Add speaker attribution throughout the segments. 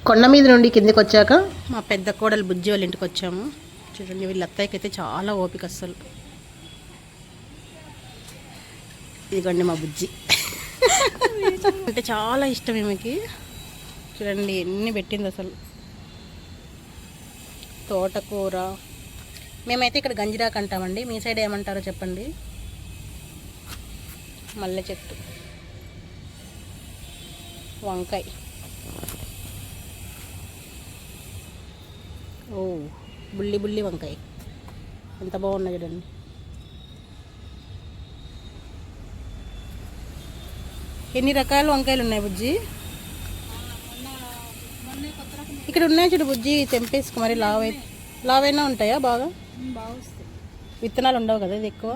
Speaker 1: కొండ మీద నుండి కిందికి వచ్చాక మా పెద్ద కోడలు బుజ్జి వాళ్ళ ఇంటికి వచ్చాము. చూడండి వీళ్ళ అత్తయ్యకి అయితే చాలా ఓపిక అస్సలు. ఇదిగోండి మా బుజ్జి అంటే చాలా ఇష్టం ఈమెకి. చూడండి ఎన్ని పెట్టింది అసలు. తోటకూర, మేమైతే ఇక్కడ గంజిరాకు అంటామండి, మీ సైడ్ ఏమంటారో చెప్పండి. మల్లె చెట్టు, వంకాయ, ఓ బుల్లి బుల్లి వంకాయ ఎంత బాగున్నాయి చూడండి. ఎన్ని రకాల వంకాయలు ఉన్నాయి బుజ్జి? ఇక్కడ ఉన్నాయి చూడు బుజ్జి, తెంపేసుకో. మరి లావైనా ఉంటాయా? బాగా విత్తనాలు ఉండవు కదా ఇది ఎక్కువ.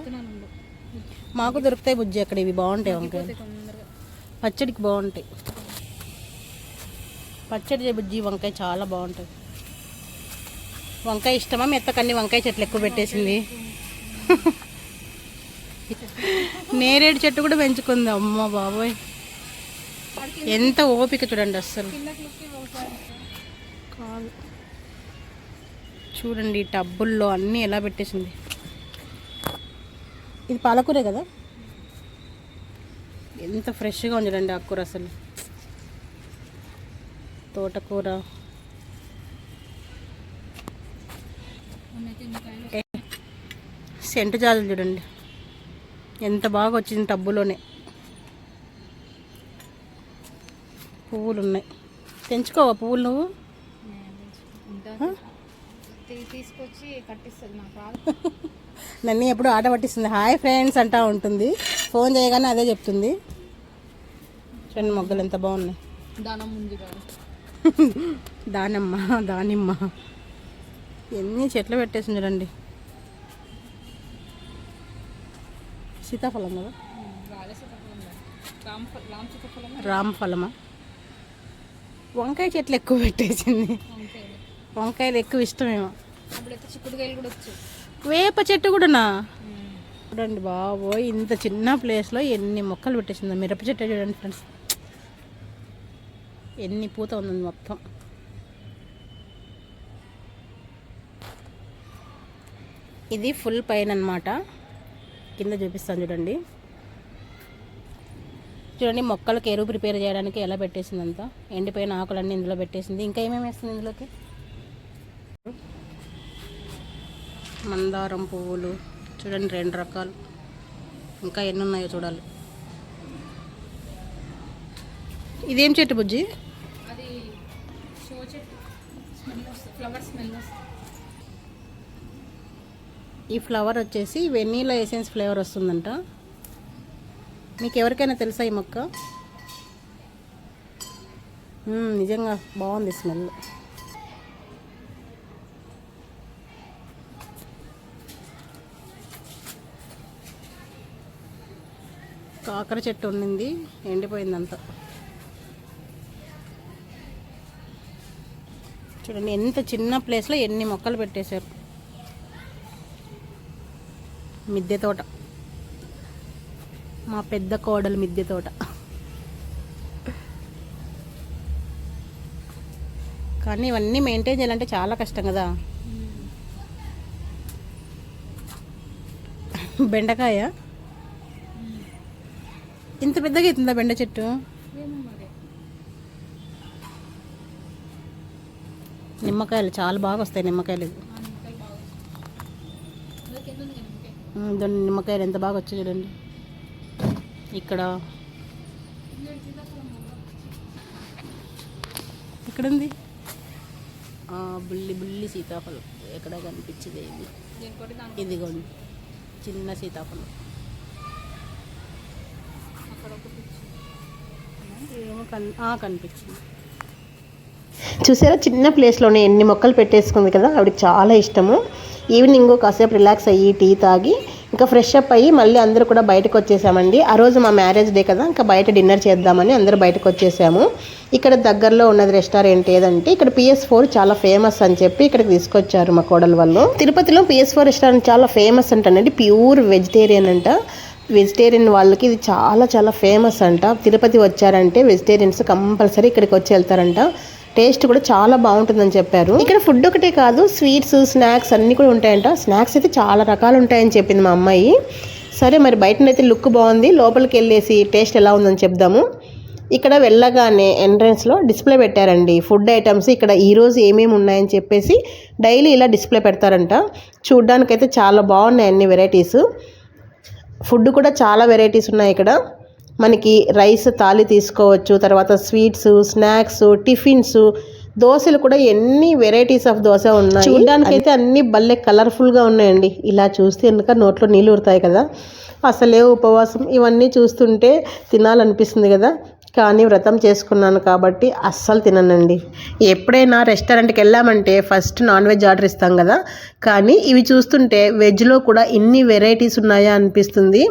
Speaker 1: మాకు దొరుకుతాయి బుజ్జి అక్కడ, ఇవి బాగుంటాయి వంకాయలు, పచ్చడికి బాగుంటాయి. పచ్చడి బుజ్జి వంకాయ చాలా బాగుంటుంది. వంకాయ ఇష్టమా? మెత్తకన్ని వంకాయ చెట్లు ఎక్కువ పెట్టేసింది. నేరేడు చెట్టు కూడా పెంచుకుంది. అమ్మ బాబోయ్ ఎంత ఓపిక చూడండి అస్సలు. కాదు చూడండి టబ్బుల్లో అన్నీ ఎలా పెట్టేసింది. ఇది పాలకూరే కదా, ఎంత ఫ్రెష్గా ఉంది చూడండి ఆకుకూర అసలు. తోటకూర, సెంటు జాజులు చూడండి ఎంత బాగా వచ్చింది టబ్బులోనే. పువ్వులు ఉన్నాయి, తెంచుకోవా పువ్వులు నువ్వు?
Speaker 2: తీసుకొచ్చి కట్టిస్తుంది
Speaker 1: నన్ను ఎప్పుడు ఆట పట్టిస్తుంది. హాయ్ ఫ్రెండ్స్ అంటా ఉంటుంది, ఫోన్ చేయగానే అదే చెప్తుంది. చూడండి మొగ్గలు ఎంత బాగున్నాయి. దానిమ్మ ఎన్ని చెట్లు పెట్టేసింది చూడండి. సీతాఫలం కదా, రామఫలమా? వంకాయ చెట్లు ఎక్కువ పెట్టేసింది. వంకాయలు ఎక్కువ ఇష్టమేమో. వేప చెట్టు కూడానా? చూడండి బాబోయ్ ఇంత చిన్న ప్లేస్లో ఎన్ని మొక్కలు పెట్టేసిందో. మిరప చెట్టు చూడండి ఫ్రెండ్స్, ఎన్ని పూత ఉంది మొత్తం. ఇది ఫుల్ పైన అన్నమాట, కింద చూపిస్తాను చూడండి. చూడండి మొక్కలకు ఎరువు ప్రిపేర్ చేయడానికి ఎలా పెట్టేసింది. అంతా ఎండిపోయిన ఆకులన్నీ ఇందులో పెట్టేసింది. ఇంకా ఏమేమి వేస్తుంది ఇందులోకి? మందారం పువ్వులు చూడండి 2 రకాలు, ఇంకా ఎన్ని ఉన్నాయో చూడాలి. ఇదేం చెట్టు బుజ్జి? ఈ ఫ్లవర్ వచ్చేసి వెనీలా ఎసెన్స్ ఫ్లేవర్ వస్తుందంట. మీకు ఎవరికైనా తెలుసా ఈ మొక్క? నిజంగా బాగుంది స్మెల్. కాకర చెట్టు ఉండింది, ఎండిపోయిందంతా. చూడండి ఎంత చిన్న ప్లేస్లో ఎన్ని మొక్కలు పెట్టేశారు. మిద్దె తోట, మా పెద్ద కోడలు మిద్దె తోట. కానీ ఇవన్నీ మెయింటైన్ చేయాలంటే చాలా కష్టం కదా. బెండకాయ ఇంత పెద్దగా అవుతుందా బెండ చెట్టు? నిమ్మకాయలు చాలా బాగా వస్తాయి. నిమ్మకాయలు నిమ్మకాయలు ఎంత బాగా వచ్చాయి చూడండి. ఇక్కడ ఉంది బుల్లి బుల్లి సీతాఫలం. ఎక్కడ కనిపించింది ఇది? ఇదిగోండి చిన్న సీతాఫలం. కనిపించింది. చూసారా చిన్న ప్లేస్లోనే ఎన్ని మొక్కలు పెట్టేసుకుంది కదా. ఆవిడకి చాలా ఇష్టము. ఈవినింగ్ కాసేపు రిలాక్స్ అయ్యి టీ తాగి ఇంకా ఫ్రెష్ అప్ అయ్యి మళ్ళీ అందరూ కూడా బయటకు వచ్చేసామండి. ఆ రోజు మా మ్యారేజ్ డే కదా, ఇంకా బయట డిన్నర్ చేద్దామని అందరూ బయటకు వచ్చేసాము. ఇక్కడ దగ్గరలో ఉన్నది రెస్టారెంట్ ఏదంటే ఇక్కడ PS4 చాలా ఫేమస్ అని చెప్పి ఇక్కడికి తీసుకొచ్చారు మా కోడలు వాళ్ళు. తిరుపతిలో PS4 రెస్టారెంట్ చాలా ఫేమస్ అంటండి. ప్యూర్ వెజిటేరియన్ అంట. వెజిటేరియన్ వాళ్ళకి ఇది చాలా చాలా ఫేమస్ అంట. తిరుపతి వచ్చారంటే వెజిటేరియన్స్ కంపల్సరీ ఇక్కడికి వచ్చి వెళ్తారంట. టేస్ట్ కూడా చాలా బాగుంటుందని చెప్పారు. ఇక్కడ ఫుడ్ ఒకటే కాదు, స్వీట్స్, స్నాక్స్ అన్నీ కూడా ఉంటాయంట. స్నాక్స్ అయితే చాలా రకాలు ఉంటాయని చెప్పింది మా అమ్మాయి. సరే మరి బయటనైతే లుక్ బాగుంది, లోపలికి వెళ్ళేసి టేస్ట్ ఎలా ఉందని చెప్దాము. ఇక్కడ వెళ్ళగానే ఎంట్రన్స్లో డిస్ప్లే పెట్టారండి ఫుడ్ ఐటమ్స్. ఇక్కడ ఈరోజు ఏమేమి ఉన్నాయని చెప్పేసి డైలీ ఇలా డిస్ప్లే పెడతారంట. చూడ్డానికైతే చాలా బాగున్నాయి అన్ని వెరైటీస్. ఫుడ్ కూడా చాలా వెరైటీస్ ఉన్నాయి ఇక్కడ. మనకి రైస్ థాలి తీసుకోవచ్చు, తర్వాత స్వీట్స్, స్నాక్స్, టిఫిన్స్, దోశలు కూడా ఎన్ని వెరైటీస్ ఆఫ్ దోశ ఉన్నాయి. చూడ్డానికైతే అన్ని భలే కలర్ఫుల్గా ఉన్నాయండి. ఇలా చూస్తే ఎందుక నోట్లో నీళ్ళు ఊరుతాయి కదా. అసలే ఉపవాసం ఇవన్నీ చూస్తుంటే తినాలనిపిస్తుంది కదా. కానీ వ్రతం చేసుకున్నాను కాబట్టి అస్సలు తిననండి. ఎప్పుడైనా రెస్టారెంట్కి వెళ్ళామంటే ఫస్ట్ నాన్ వెజ్ ఆర్డర్ ఇస్తాం కదా, కానీ ఇవి చూస్తుంటే వెజ్లో కూడా ఇన్ని వెరైటీస్ ఉన్నాయా అనిపిస్తుంది.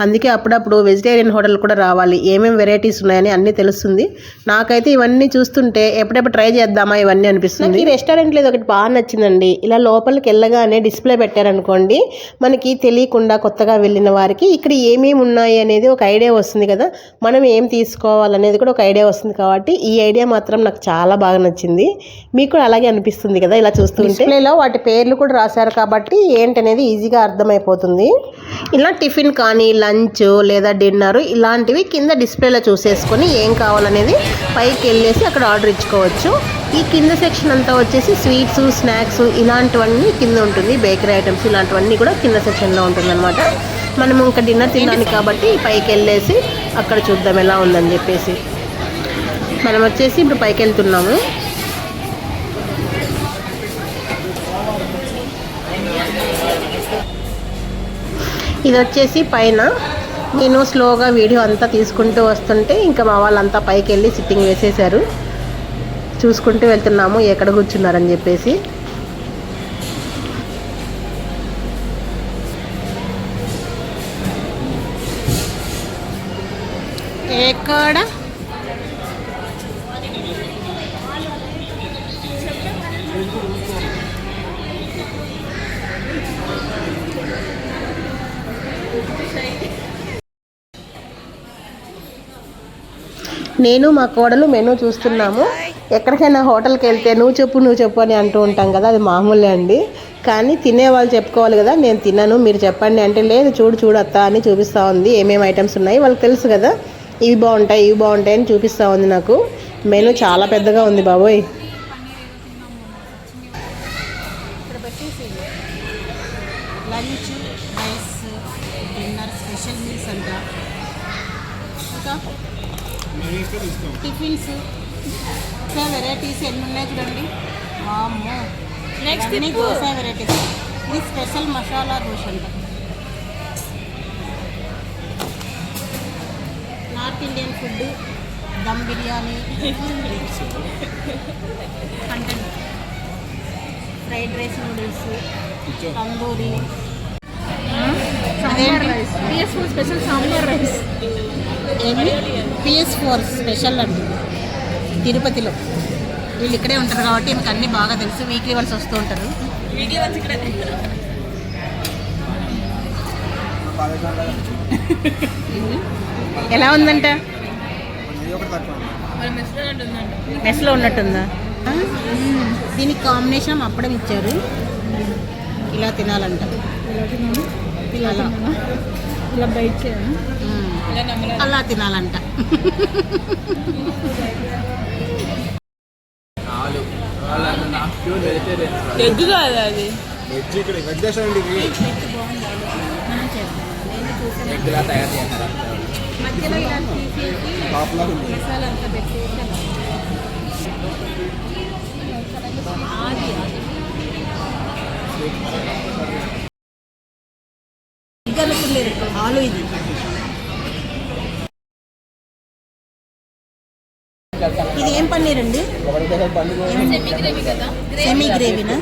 Speaker 1: అందుకే అప్పుడప్పుడు వెజిటేరియన్ హోటల్ కూడా రావాలి, ఏమేమి వెరైటీస్ ఉన్నాయని అన్నీ తెలుస్తుంది. నాకైతే ఇవన్నీ చూస్తుంటే ఎప్పుడెప్పుడు ట్రై చేద్దామా ఇవన్నీ అనిపిస్తుంది. ఈ రెస్టారెంట్లో ఇది ఒకటి బాగా నచ్చిందండి. ఇలా లోపలికి వెళ్ళగానే డిస్ప్లే పెట్టారనుకోండి, మనకి తెలియకుండా కొత్తగా వెళ్ళిన వారికి ఇక్కడ ఏమేమి ఉన్నాయి అనేది ఒక ఐడియా వస్తుంది కదా, మనం ఏం తీసుకోవాలనేది కూడా ఒక ఐడియా వస్తుంది. కాబట్టి ఈ ఐడియా మాత్రం నాకు చాలా బాగా నచ్చింది. మీకు కూడా అలాగే అనిపిస్తుంది కదా ఇలా చూస్తుంటే. డిస్ప్లేలో వాటి పేర్లు కూడా రాశారు కాబట్టి ఏంటనేది ఈజీగా అర్థమైపోతుంది. ఇలా టిఫిన్ కానీ లంచ్ లేదా డిన్నర్ ఇలాంటివి కింద డిస్ప్లేలో చూసేసుకొని ఏం కావాలనేది పైకి వెళ్ళేసి అక్కడ ఆర్డర్ ఇచ్చుకోవచ్చు. ఈ కింద సెక్షన్ అంతా వచ్చేసి స్వీట్స్, స్నాక్స్ ఇలాంటివన్నీ కింద ఉంటుంది. బేకరీ ఐటమ్స్ ఇలాంటివన్నీ కూడా కింద సెక్షన్లో ఉంటుందన్నమాట. మనము ఇంకా డిన్నర్ తినడానికి కాబట్టి పైకి వెళ్ళేసి అక్కడ చూద్దాం ఎలా ఉందని చెప్పేసి. మనం వచ్చేసి ఇప్పుడు పైకి వెళ్తున్నాము. ఇది వచ్చేసి పైన. నేను స్లోగా వీడియో అంతా తీసుకుంటూ వస్తుంటే ఇంకా మా వాళ్ళంతా పైకి వెళ్ళి సిట్టింగ్ వేసేసారు. చూసుకుంటూ వెళ్తున్నాము ఎక్కడ కూర్చున్నారని చెప్పేసి. ఎక్కడ నేను మా కోడలు మెనూ చూస్తున్నాము. ఎక్కడికైనా హోటల్కి వెళ్తే నువ్వు చెప్పు అని అంటూ ఉంటాం కదా, అది మామూలే అండి. కానీ తినేవాళ్ళు చెప్పుకోవాలి కదా, నేను తినను మీరు చెప్పండి అంటే, లేదు చూడు అత్త అని చూపిస్తూ ఉంది. ఏమేమి ఐటమ్స్ ఉన్నాయి వాళ్ళకి తెలుసు కదా, ఇవి బాగుంటాయి అని చూపిస్తూ ఉంది నాకు. మెనూ చాలా పెద్దగా ఉంది బాబోయ్.
Speaker 3: Lunch, rice, dinner, special meals అంట, ఇంకా టిఫిన్స్, ఇంకా వెరైటీస్ ఎన్ని ఉన్నాయి చూడండి. వామ్మో, నెక్స్ట్ దోశ వెరైటీస్. ఇది స్పెషల్ మసాలా దోశ అంట. North Indian food, dum biryani, content, fried rice, noodles, tandoori,
Speaker 2: PS4 special sambar rice.
Speaker 3: ఏమి PS4 స్పెషల్ అండి. తిరుపతిలో వీళ్ళు ఇక్కడే ఉంటారు కాబట్టి మీకు అన్నీ బాగా తెలుసు. వీక్లీ వన్స్ వస్తూ ఉంటారు. ఎలా ఉందంట? మెస్లో ఉన్నట్టుందా? దీనికి కాంబినేషన్ అప్పడం ఇచ్చారు. ఇలా తినాలంట.
Speaker 2: ఇలా బైట్ చేయాలి,
Speaker 3: అలా తినాలంట.
Speaker 2: ఎగ్ కాదా అది? మధ్యలో ఇలా తీసేసి మసాలా అంతా పెట్టేసి
Speaker 3: ఆలు ఇది ఇది ఏం పన్నీర్ అండి? సెమీ గ్రేవీనా?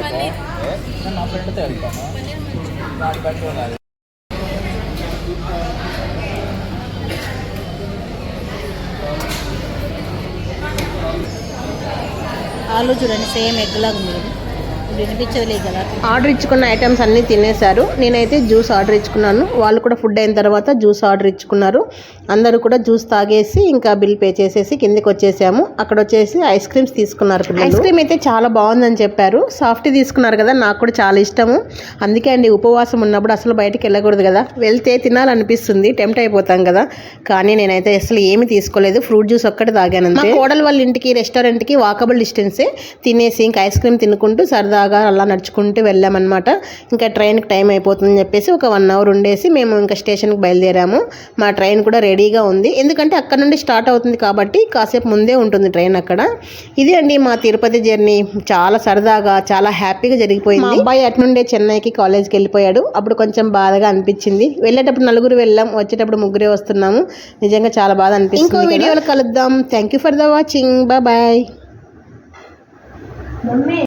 Speaker 3: ఆలు చూడండి సేమ్ ఎగ్ లాగా ఉంది. వినిపించదులే కదా.
Speaker 1: ఆర్డర్ ఇచ్చుకున్న ఐటమ్స్ అన్నీ తినేశారు. నేనైతే జ్యూస్ ఆర్డర్ ఇచ్చుకున్నాను. వాళ్ళు కూడా ఫుడ్ అయిన తర్వాత జ్యూస్ ఆర్డర్ ఇచ్చుకున్నారు. అందరూ కూడా జ్యూస్ తాగేసి ఇంకా బిల్ పే చేసేసి కిందకి వచ్చేసాము. అక్కడ వచ్చేసి ఐస్ క్రీమ్స్ తీసుకున్నారు. ఐస్ క్రీమ్ అయితే చాలా బాగుందని చెప్పారు. సాఫ్ట్ తీసుకున్నారు కదా, నాకు కూడా చాలా ఇష్టము. అందుకే అండి ఉపవాసం ఉన్నప్పుడు అసలు బయటికి వెళ్ళకూడదు కదా, వెళ్తే తినాలనిపిస్తుంది, టెంప్ట్ అయిపోతాం కదా. కానీ నేనైతే అసలు ఏమి తీసుకోలేదు, ఫ్రూట్ జ్యూస్ ఒక్కటి తాగాను. మా కోడలు వాళ్ళ ఇంటికి రెస్టారెంట్కి వాకబుల్ డిస్టెన్సే. తినేసి ఇంకా ఐస్ క్రీమ్ తినుకుంటూ సరదాగా అలా నడుచుకుంటూ వెళ్ళామన్నమాట. ఇంకా ట్రైన్కి టైం అయిపోతుందని చెప్పేసి ఒక 1 అవర్ ఉండేసి మేము ఇంకా స్టేషన్కి బయలుదేరాము. మా ట్రైన్ కూడా రెడీగా ఉంది, ఎందుకంటే అక్కడ నుండి స్టార్ట్ అవుతుంది కాబట్టి కాసేపు ముందే ఉంటుంది ట్రైన్ అక్కడ. ఇది అండి మా తిరుపతి జర్నీ. చాలా సరదాగా చాలా హ్యాపీగా జరిగిపోయింది. మా అబ్బాయి అటు నుండే చెన్నైకి కాలేజ్కి వెళ్ళిపోయాడు. అప్పుడు కొంచెం బాధగా అనిపించింది. వెళ్ళేటప్పుడు 4 వెళ్ళాం, వచ్చేటప్పుడు 3 వస్తున్నాము. నిజంగా చాలా బాధ అనిపిస్తుంది. ఇంకో వీడియోలో కలుద్దాం. Thank you for the watching. Bye.